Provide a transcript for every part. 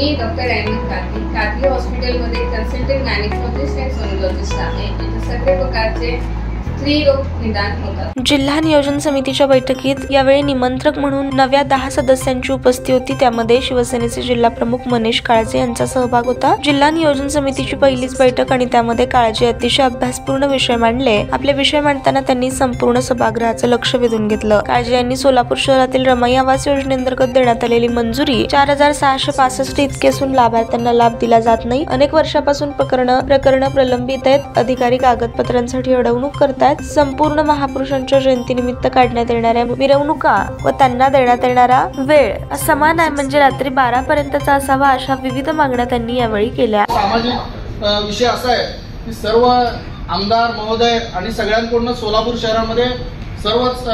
मी doctor Ahmad Qadri हॉस्पिटलमध्ये consultant gynaecologist आणि sonologist आहे। इथे सगळे प्रकारचे स्त्री रोग निदान होतात। जिल्हा नियोजन समितीच्या बैठकीत यावेळी निमंत्रक म्हणून नव्या 10 सदस्यांची उपस्थिती होती। त्यामध्ये शिवसेनेचे जिल्हा प्रमुख मनीष काळजे यांचा सहभाग होता। जिल्हा नियोजन समितीची पहिलीच बैठक आणि त्यामध्ये काळजे अतिशय अभ्यासपूर्ण विषय मांडले। आपले विषय मांडताना त्यांनी संपूर्ण सभागृहाचं लक्ष वेधून घेतलं। काळजे यांनी सोलापूर शहरातील रमाई आवास योजनेअंतर्गत देण्यात आलेली मंजुरी 4665 इतकी असून लाभार्थ्यांना लाभ दिला जात नाही। अनेक वर्षापासून प्रकरण प्रलंबित आहेत। अधिकारी कागदपत्रांसाठी अडवणूक करतात। संपूर्ण महापुरुषांच्या जयंतीनिमित्त काढण्यात येणाऱ्या मिरवणुका व त्यांना देण्यात येणारा वेळ समान आहे, म्हणजे रात्री 12 पर्यंतचा असावा, अशा विविध मागण्या त्यांनी यावेळी केल्या। सामाजिक विषय असा आहे की सर्व आमदार महोदय आणि सगळ्यांकडून सोलापूर शहरामध्ये सर्वच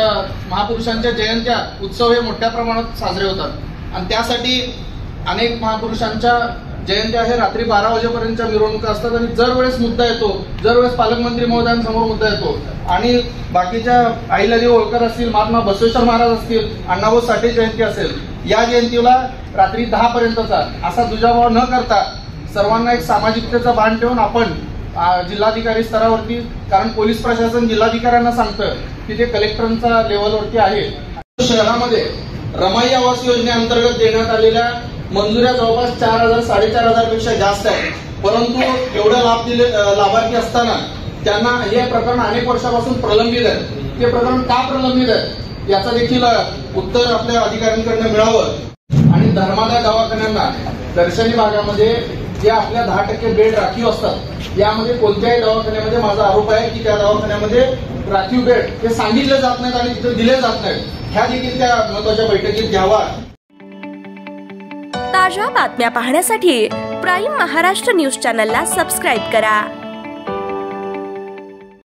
महापुरुषांच्या जयंत्या उत्सव हे मोठ्या प्रमाणात साजरे होतात आणि त्यासाठी अनेक महापुरुषांच्या जयंत्या हे रात्री 12 वाजेपर्यंतच्या मिरवणुका असतात आणि दरवेळेस मुद्दा येतो, दरवेळेस पालकमंत्री महोदयांसमोर मुद्दा येतो आणि बाकीच्या अहिल्यादेवी होळकर असतील, महात्मा बसवेश्वर महाराज असतील, अण्णाभाऊ साठे जयंती असेल, या जयंतीला रात्री 10 पर्यंतचा असा दुजाभाव न करता सर्वांना एक सामाजिकतेचा भान ठेवून आपण जिल्हाधिकारी स्तरावरती, कारण पोलीस प्रशासन जिल्हाधिकाऱ्यांना सांगतं की ते कलेक्टरांच्या लेवलवरती आहे। शहरामध्ये रमाई आवास योजनेअंतर्गत देण्यात आलेल्या मंजुऱ्या जवळपास 4000-4500 पेक्षा जास्त आहे, परंतु एवढे लाभार्थी असताना त्यांना हे प्रकरण अनेक वर्षापासून प्रलंबित आहे। ते प्रकरण का प्रलंबित आहे याचा देखील उत्तर आपल्या अधिकाऱ्यांकडून मिळावं आणि धर्मादाय दवाखान्यांना दर्शनी भागामध्ये जे आपल्या 10% बेड राखीव असतात, यामध्ये कोणत्याही दवाखान्यामध्ये माझा आरोप आहे की त्या दवाखान्यामध्ये राखीव बेड हे सांगितले जात नाहीत आणि तिथे दिले जात नाहीत। ह्या देखील त्या महत्त्वाच्या बैठकीत घ्यावा। ताज्या बातम्या पाहण्यासाठी प्राईम महाराष्ट्र न्यूज चॅनलला सबस्क्राईब करा।